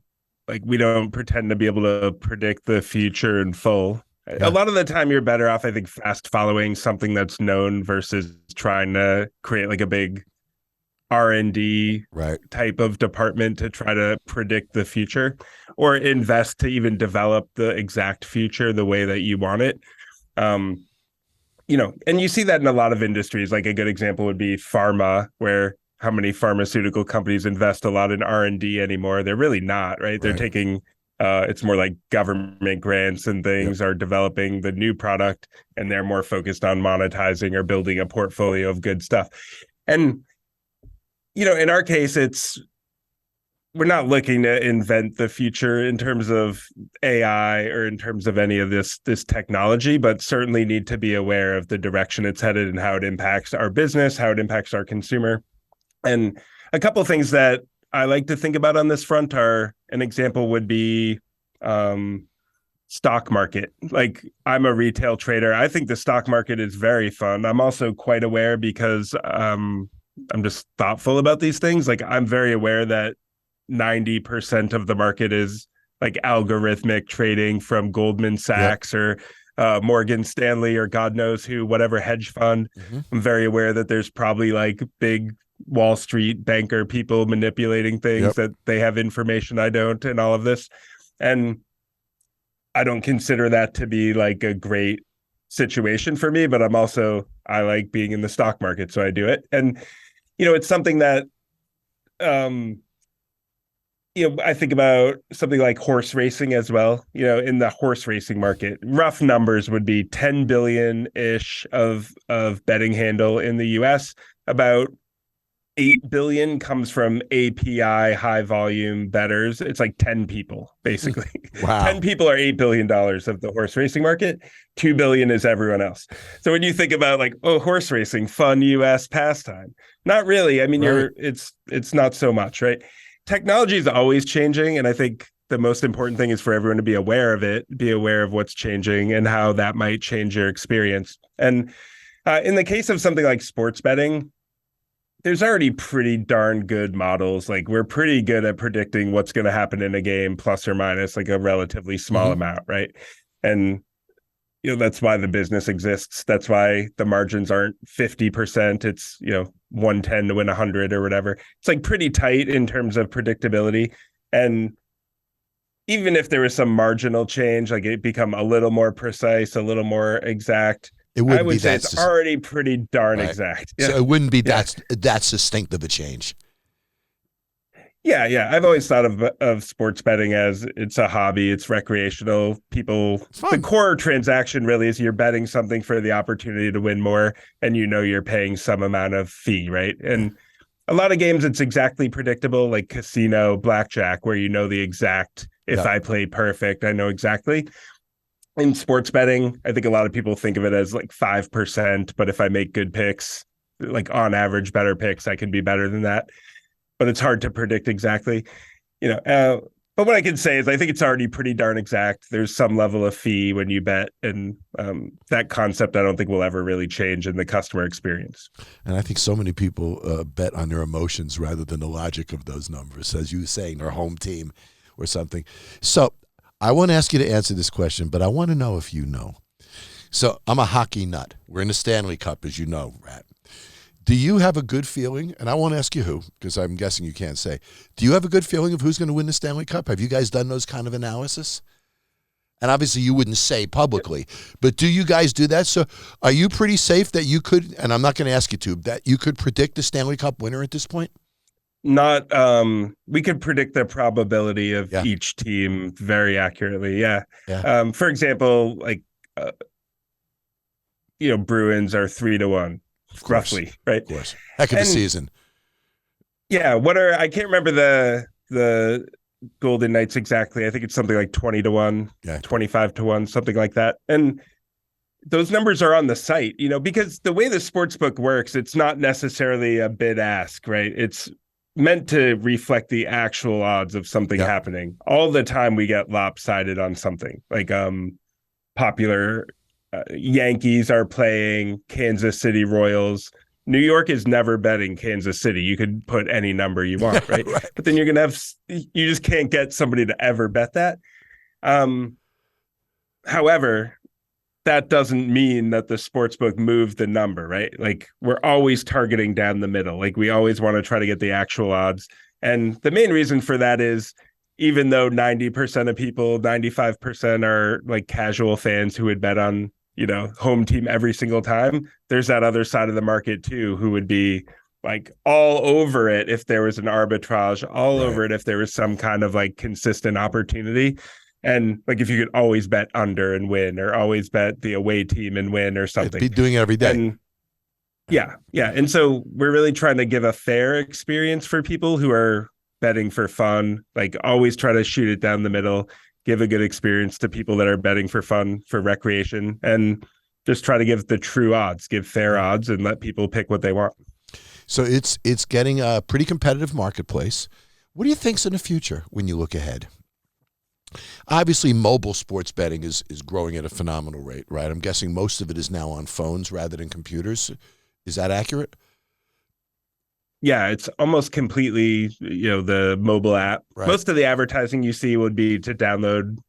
like we don't pretend to be able to predict the future in full. Yeah. A lot of the time you're better off, I think, fast following something that's known versus trying to create like a big R&D type of department to try to predict the future or invest to even develop the exact future the way that you want it. And you see that in a lot of industries. Like a good example would be pharma, where how many pharmaceutical companies invest a lot in R&D anymore? They're really not, right? They're taking it's more like government grants and things are developing the new product, and they're more focused on monetizing or building a portfolio of good stuff. And, in our case, we're not looking to invent the future in terms of AI or in terms of any of this technology, but certainly need to be aware of the direction it's headed and how it impacts our business, how it impacts our consumer. And a couple of things that I like to think about on this front are, an example would be stock market. Like, I'm a retail trader. I think the stock market is very fun. I'm also quite aware because I'm just thoughtful about these things. Like, I'm very aware that 90% of the market is like algorithmic trading from Goldman Sachs or Morgan Stanley or God knows who, whatever hedge fund. Mm-hmm. I'm very aware that there's probably like big Wall Street banker people manipulating things, that they have information I don't, and all of this. And I don't consider that to be like a great situation for me, but I like being in the stock market, so I do it. And, it's something that I think about something like horse racing as well. In the horse racing market, rough numbers would be 10 billion ish of betting handle in the US. About 8 billion comes from API high volume bettors. It's like 10 people, basically. Wow. 10 people are $8 billion of the horse racing market. 2 billion is everyone else. So when you think about like, horse racing, fun US pastime, not really. I mean, Right. it's not so much, right? Technology is always changing. And I think the most important thing is for everyone to be aware of it, be aware of what's changing and how that might change your experience. And in the case of something like sports betting, there's already pretty darn good models. Like we're pretty good at predicting what's going to happen in a game, plus or minus like a relatively small amount, right? And that's why the business exists. That's why the margins aren't 50%. It's 110 to win 100 or whatever. It's like pretty tight in terms of predictability. And even if there was some marginal change, like it become a little more precise, a little more exact, I would say it's already pretty darn exact. Yeah. So it wouldn't be that distinct of a change. Yeah. I've always thought of sports betting as it's a hobby. It's recreational. The core transaction really is you're betting something for the opportunity to win more, and you're paying some amount of fee, right? And a lot of games, it's exactly predictable, like casino, blackjack, where the exact, if I play perfect, I know exactly. In sports betting, I think a lot of people think of it as like 5%, but if I make good picks, like on average, better picks, I can be better than that. But it's hard to predict exactly, But what I can say is I think it's already pretty darn exact. There's some level of fee when you bet, and that concept I don't think will ever really change in the customer experience. And I think so many people bet on their emotions rather than the logic of those numbers, as you were saying, their home team or something. So I want to ask you to answer this question, but I want to know if you know. So I'm a hockey nut. We're in the Stanley Cup, as you know, Rat. Do you have a good feeling, and I won't ask you who, because I'm guessing you can't say, do you have a good feeling of who's going to win the Stanley Cup? Have you guys done those kind of analysis? And obviously you wouldn't say publicly, but do you guys do that? So are you pretty safe that you could, and I'm not going to ask you to, that you could predict the Stanley Cup winner at this point? Not we could predict the probability of each team very accurately. Yeah. For example, like Bruins are 3-1 roughly, right? Of course. Heck of a season. Yeah, I can't remember the Golden Knights exactly. I think it's something like 20-1, 25-1, something like that. And those numbers are on the site, because the way the sportsbook works, it's not necessarily a bid ask, right? It's meant to reflect the actual odds of something happening. All the time we get lopsided on something like popular Yankees are playing Kansas City Royals. New York is never betting Kansas City. You could put any number you want, right? Right. But then you just can't get somebody to ever bet that. However, that doesn't mean that the sportsbook moved the number, right? Like we're always targeting down the middle. Like we always want to try to get the actual odds. And the main reason for that is even though 90% of people, 95% are like casual fans who would bet on, home team every single time, there's that other side of the market too, who would be like all over it if there was an arbitrage, all over it if there was some kind of like consistent opportunity. And like if you could always bet under and win, or always bet the away team and win or something. Be doing it every day. And yeah. And so we're really trying to give a fair experience for people who are betting for fun, like always try to shoot it down the middle, give a good experience to people that are betting for fun, for recreation, and just try to give the true odds, give fair odds, and let people pick what they want. So it's getting a pretty competitive marketplace. What do you think's in the future when you look ahead? Obviously, mobile sports betting is growing at a phenomenal rate, right? I'm guessing most of it is now on phones rather than computers. Is that accurate? Yeah, it's almost completely, the mobile app. Right. Most of the advertising you see would be to download,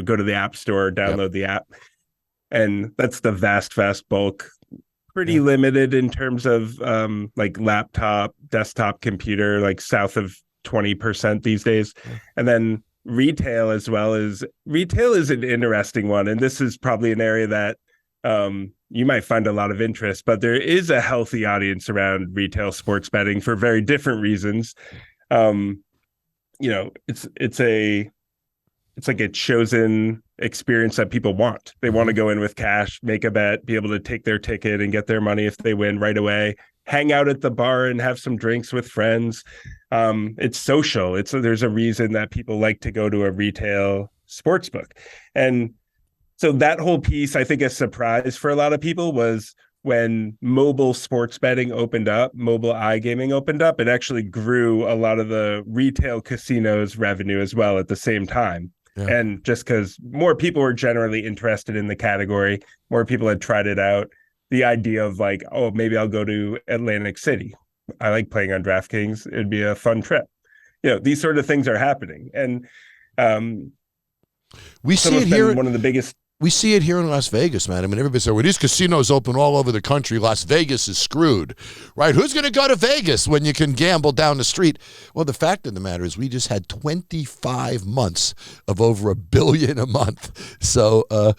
go to the app store, download the app. And that's the vast bulk. Pretty limited in terms of like laptop, desktop computer, like south of 20% these days. And then retail is an interesting one. And this is probably an area that you might find a lot of interest, but there is a healthy audience around retail sports betting for very different reasons. it's like a chosen experience that people want. They want to go in with cash, make a bet, be able to take their ticket and get their money if they win right away, hang out at the bar and have some drinks with friends. It's social. There's a reason that people like to go to a retail sports book. And so that whole piece, I think a surprise for a lot of people was when mobile sports betting opened up, mobile iGaming opened up, it actually grew a lot of the retail casinos revenue as well at the same time. Yeah. And just because more people were generally interested in the category, more people had tried it out. The idea of like, oh, maybe I'll go to Atlantic City. I like playing on DraftKings. It'd be a fun trip. These sort of things are happening. And we see it here. One of the biggest. We see it here in Las Vegas, man. I mean, everybody says, well, these casinos open all over the country. Las Vegas is screwed, right? Who's going to go to Vegas when you can gamble down the street? Well, the fact of the matter is we just had 25 months of over $1 billion a month. So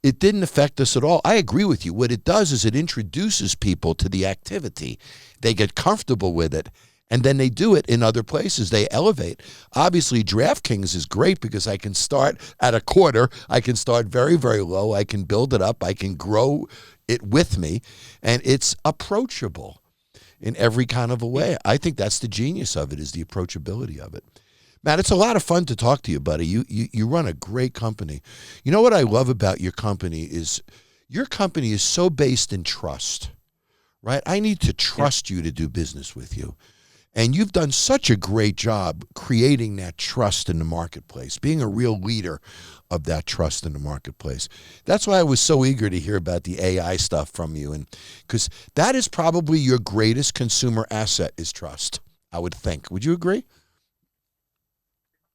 it didn't affect us at all. I agree with you. What it does is it introduces people to the activity. They get comfortable with it. And then they do it in other places. They elevate. Obviously, DraftKings is great because I can start at a quarter. I can start very, very low. I can build it up. I can grow it with me. And it's approachable in every kind of a way. I think that's the genius of it, is the approachability of it. Matt, it's a lot of fun to talk to you, buddy. You run a great company. You know what I love about your company is your company is so based in trust, right? I need to trust you to do business with you. And you've done such a great job creating that trust in the marketplace, being a real leader of that trust in the marketplace. That's why I was so eager to hear about the AI stuff from you, and because that is probably your greatest consumer asset is trust, I would think. Would you agree?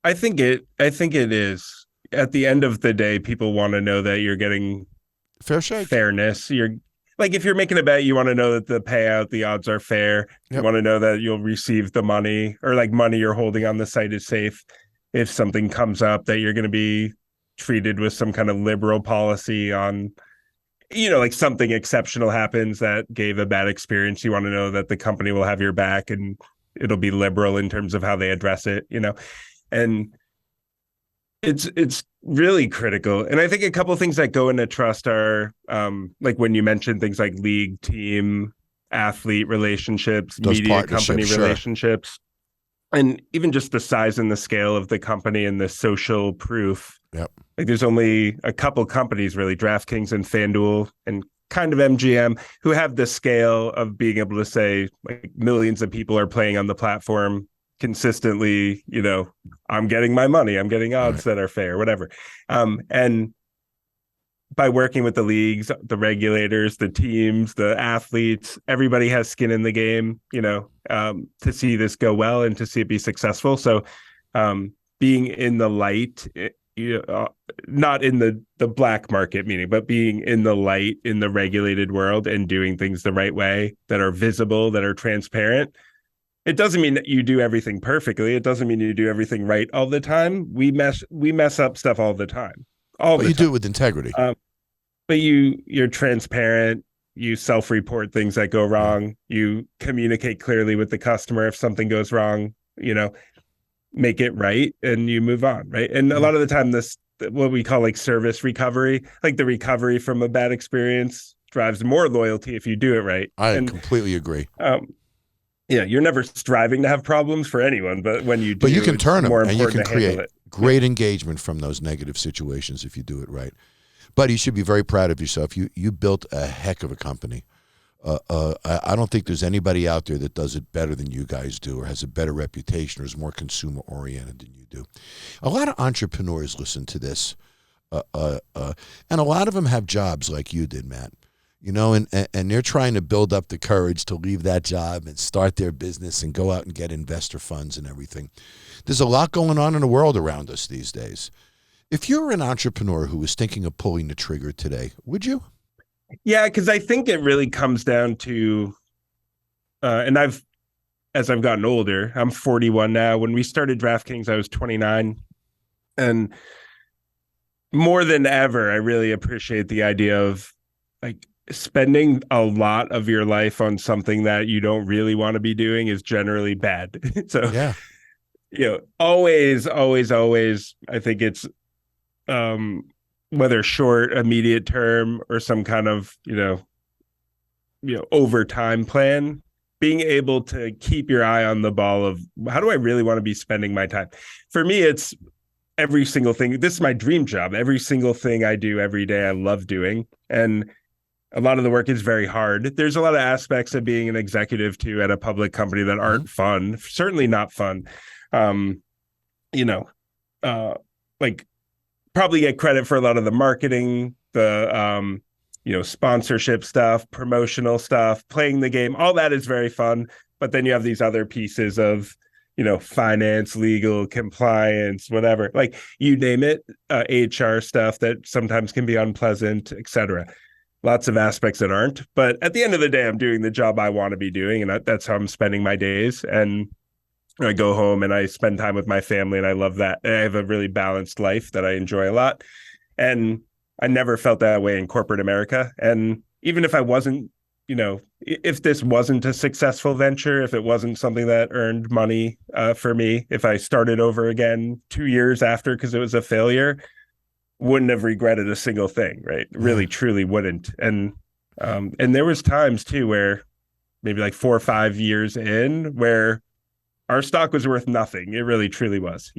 I think it is. At the end of the day, people want to know that you're getting fair shake, fairness. Like if you're making a bet, you want to know that the payout, the odds are fair. Yep. You want to know that you'll receive the money, or like money you're holding on the site is safe. If something comes up, that you're going to be treated with some kind of liberal policy on, like something exceptional happens that gave a bad experience. You want to know that the company will have your back and it'll be liberal in terms of how they address it, and it's really critical. And I think a couple of things that go into trust are like when you mentioned things like league, team, athlete relationships, those media company relationships, and even just the size and the scale of the company and the social proof. Yep. Like there's only a couple companies really, DraftKings and FanDuel and kind of MGM, who have the scale of being able to say like millions of people are playing on the platform consistently, I'm getting my money, I'm getting odds that are fair, whatever. And by working with the leagues, the regulators, the teams, the athletes, everybody has skin in the game, to see this go well and to see it be successful. So being in the light, not in the black market meaning, but being in the light in the regulated world and doing things the right way, that are visible, that are transparent. It doesn't mean that you do everything perfectly. It doesn't mean you do everything right all the time. We mess up stuff all the time. But you do it with integrity. But you're transparent. You self-report things that go wrong. You communicate clearly with the customer if something goes wrong. Make it right, and you move on, right? And a lot of the time, this what we call like service recovery, like the recovery from a bad experience, drives more loyalty if you do it right. I completely agree. Yeah, you're never striving to have problems for anyone, but when you do, but you can turn them, and you can create it. Great engagement from those negative situations if you do it right. But you should be very proud of yourself. You built a heck of a company. I don't think there's anybody out there that does it better than you guys do, or has a better reputation, or is more consumer oriented than you do. A lot of entrepreneurs listen to this, and a lot of them have jobs like you did, Matt. And they're trying to build up the courage to leave that job and start their business and go out and get investor funds and everything. There's a lot going on in the world around us these days. If you're an entrepreneur who was thinking of pulling the trigger today, would you? Yeah, because I think it really comes down to, as I've gotten older, I'm 41 now. When we started DraftKings, I was 29. And more than ever, I really appreciate the idea of like, spending a lot of your life on something that you don't really want to be doing is generally bad. So always, I think it's whether short, immediate term, or some kind of, overtime plan, being able to keep your eye on the ball of how do I really want to be spending my time? For me, it's every single thing. This is my dream job. Every single thing I do every day, I love doing. And a lot of the work is very hard. There's a lot of aspects of being an executive too at a public company that aren't fun, certainly not fun. Like probably get credit for a lot of the marketing, the, sponsorship stuff, promotional stuff, playing the game, all that is very fun. But then you have these other pieces of, finance, legal, compliance, whatever, like you name it, HR stuff that sometimes can be unpleasant, etc. Lots of aspects that aren't. But at the end of the day, I'm doing the job I want to be doing. And that's how I'm spending my days. And I go home and I spend time with my family, and I love that. I have a really balanced life that I enjoy a lot. And I never felt that way in corporate America. And even if I wasn't, if this wasn't a successful venture, if it wasn't something that earned money for me, if I started over again 2 years after because it was a failure, wouldn't have regretted a single thing, right? Really, truly wouldn't. And there was times too where maybe like 4 or 5 years in where our stock was worth nothing. It really, truly was,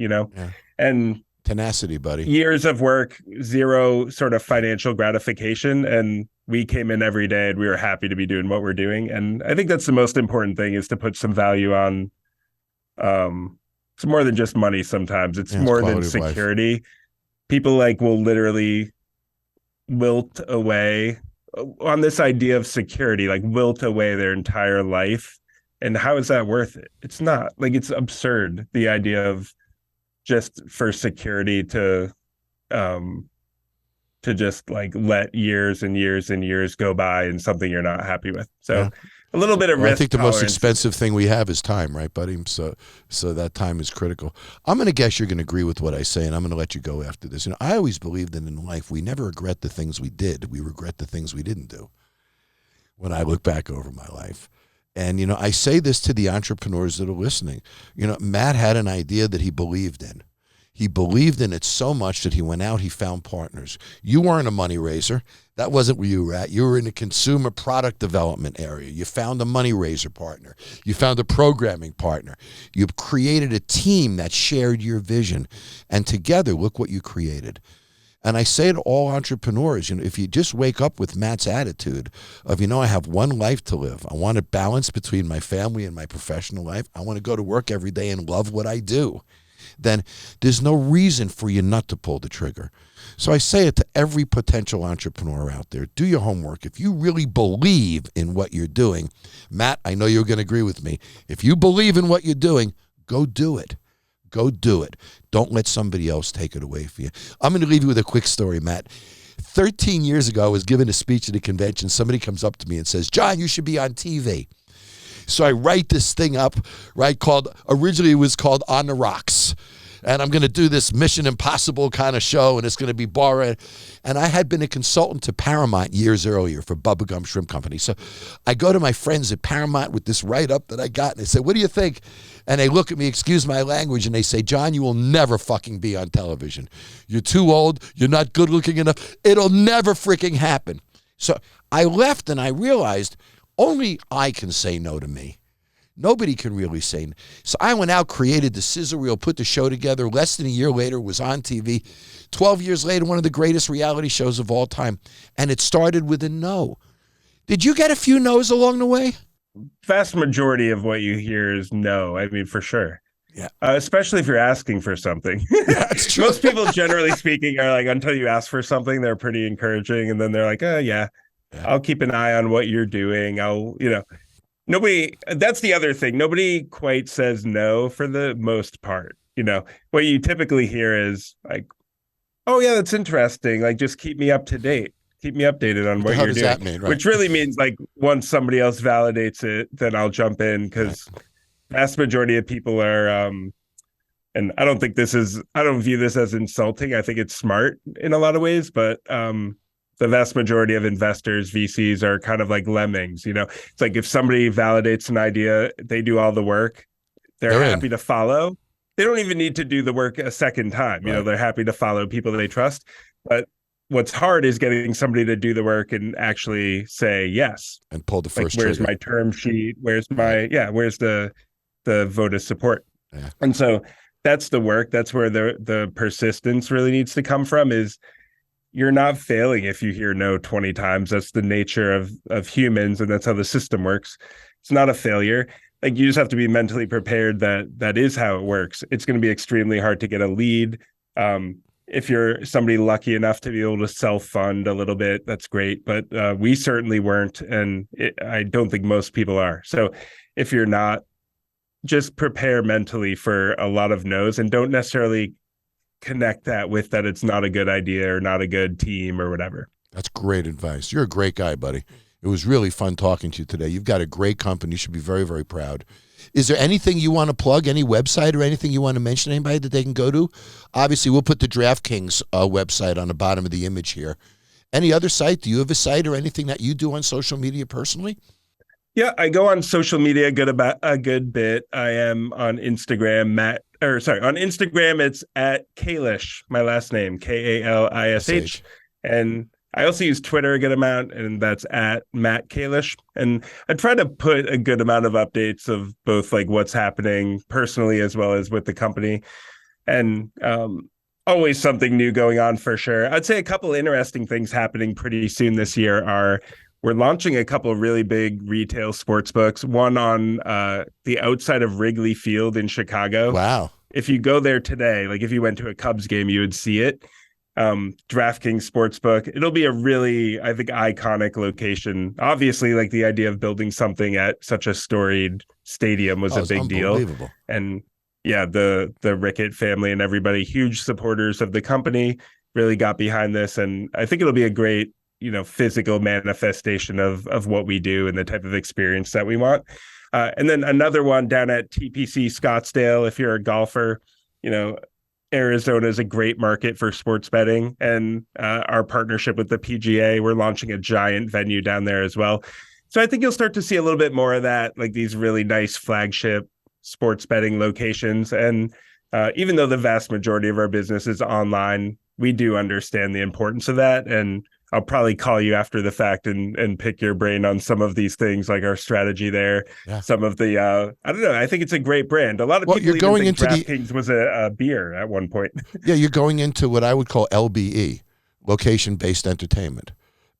and tenacity, buddy. Years of work, zero sort of financial gratification. And we came in every day and we were happy to be doing what we're doing. And I think that's the most important thing, is to put some value on, it's more than just money. Sometimes it's more than security. People will literally wilt away on this idea of security, wilt away their entire life. And how is that worth it? It's not. It's absurd, the idea of just for security to just let years and years and years go by in something you're not happy with. So a little bit of risk. I think the tolerance. most expensive thing we have is time, right, buddy? So that time is critical. I'm going to guess you're going to agree with what I say, and I'm going to let you go after this. I always believed that in life we never regret the things we did. We regret the things we didn't do. When I look back over my life. And, I say this to the entrepreneurs that are listening. Matt had an idea that he believed in. He believed in it so much that he went out, he found partners. You weren't a money raiser. That wasn't where you were at. You were in the consumer product development area. You found a money raiser partner. You found a programming partner. You created a team that shared your vision. And together, look what you created. And I say to all entrepreneurs, if you just wake up with Matt's attitude of, I have one life to live. I want a balance between my family and my professional life. I want to go to work every day and love what I do. Then there's no reason for you not to pull the trigger. So I say it to every potential entrepreneur out there. Do your homework. If you really believe in what you're doing, Matt, I know you're going to agree with me. If you believe in what you're doing, go do it. Go do it. Don't let somebody else take it away from you. I'm going to leave you with a quick story, Matt. 13 years ago, I was giving a speech at a convention. Somebody comes up to me and says, John, you should be on TV. So I write this thing up, right, originally it was called On the Rocks. And I'm going to do this Mission Impossible kind of show, and it's going to be boring. And I had been a consultant to Paramount years earlier for Bubba Gump Shrimp Company. So I go to my friends at Paramount with this write-up that I got, and they say, what do you think? And they look at me, excuse my language, and they say, John, you will never fucking be on television. You're too old. You're not good looking enough. It'll never freaking happen. So I left, and I realized only I can say no to me. Nobody can really say no. So I went out, created the scissor reel, put the show together. Less than a year later, was on TV. 12 years later, one of the greatest reality shows of all time. And it started with a no. Did you get a few no's along the way? Vast majority of what you hear is no. I mean, for sure. Yeah. Especially if you're asking for something. That's true. Most people, generally speaking, are until you ask for something, they're pretty encouraging. And then they're like, oh, yeah, I'll keep an eye on what you're doing. Nobody, that's the other thing. Nobody quite says no for the most part. What you typically hear is oh yeah, that's interesting. Just keep me up to date. Keep me updated on what you're doing. How does that mean, right? Which really means once somebody else validates it, then I'll jump in, because vast majority of people are, and I don't view this as insulting. I think it's smart in a lot of ways, but the vast majority of investors, VCs, are kind of like lemmings. It's if somebody validates an idea, they do all the work. They're happy to follow. they don't even need to do the work a second time. You know, they're happy to follow people they trust. But what's hard is getting somebody to do the work and actually say yes. And pull the first where's trigger. my term sheet? Where's my, where's the vote of support? Yeah. And so that's the work. That's where the persistence really needs to come from, is you're not failing if you hear no 20 times. That's the nature of humans, and that's how the system works. It's not a failure. Like, you just have to be mentally prepared that is how it works. It's going to be extremely hard to get a lead. If you're somebody lucky enough to be able to self-fund a little bit, that's great. But we certainly weren't, and I don't think most people are. So if you're not, just prepare mentally for a lot of no's, and don't necessarily connect that with that it's not a good idea or not a good team or whatever. That's great advice. You're a great guy, buddy. It was really fun talking to you today. You've got a great company. You should be very, very proud. Is there anything you want to plug, any website or anything you want to mention to anybody that they can go to? Obviously, we'll put the DraftKings website on the bottom of the image here. Any other site? Do you have a site or anything that you do on social media personally? Yeah, I go on social media a good bit. I am on Instagram, on Instagram, it's at Kalish, my last name, Kalish. And I also use Twitter a good amount, and that's at Matt Kalish. And I try to put a good amount of updates of both like what's happening personally as well as with the company. And always something new going on for sure. I'd say a couple interesting things happening pretty soon this year are we're launching a couple of really big retail sports books, one on the outside of Wrigley Field in Chicago. Wow. If you go there today, like if you went to a Cubs game, you would see it. DraftKings Sportsbook. It'll be a really, I think, iconic location. Obviously, like the idea of building something at such a storied stadium was a big deal. And yeah, the Rickett family and everybody, huge supporters of the company, really got behind this. And I think it'll be a great, physical manifestation of what we do and the type of experience that we want. And then another one down at TPC Scottsdale. If you're a golfer, Arizona is a great market for sports betting, and our partnership with the PGA, we're launching a giant venue down there as well. So I think you'll start to see a little bit more of that, like these really nice flagship sports betting locations. And even though the vast majority of our business is online, we do understand the importance of that. And I'll probably call you after the fact and pick your brain on some of these things, like our strategy there. Yeah. Some of the, I don't know, I think it's a great brand. A lot of people even think DraftKings was a beer at one point. Yeah, you're going into what I would call LBE, location-based entertainment.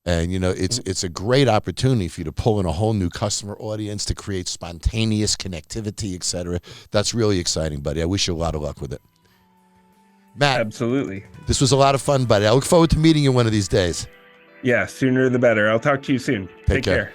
And, it's a great opportunity for you to pull in a whole new customer audience, to create spontaneous connectivity, et cetera. That's really exciting, buddy. I wish you a lot of luck with it. Matt. Absolutely. This was a lot of fun, buddy. I look forward to meeting you one of these days. Yeah, sooner the better. I'll talk to you soon. Take care.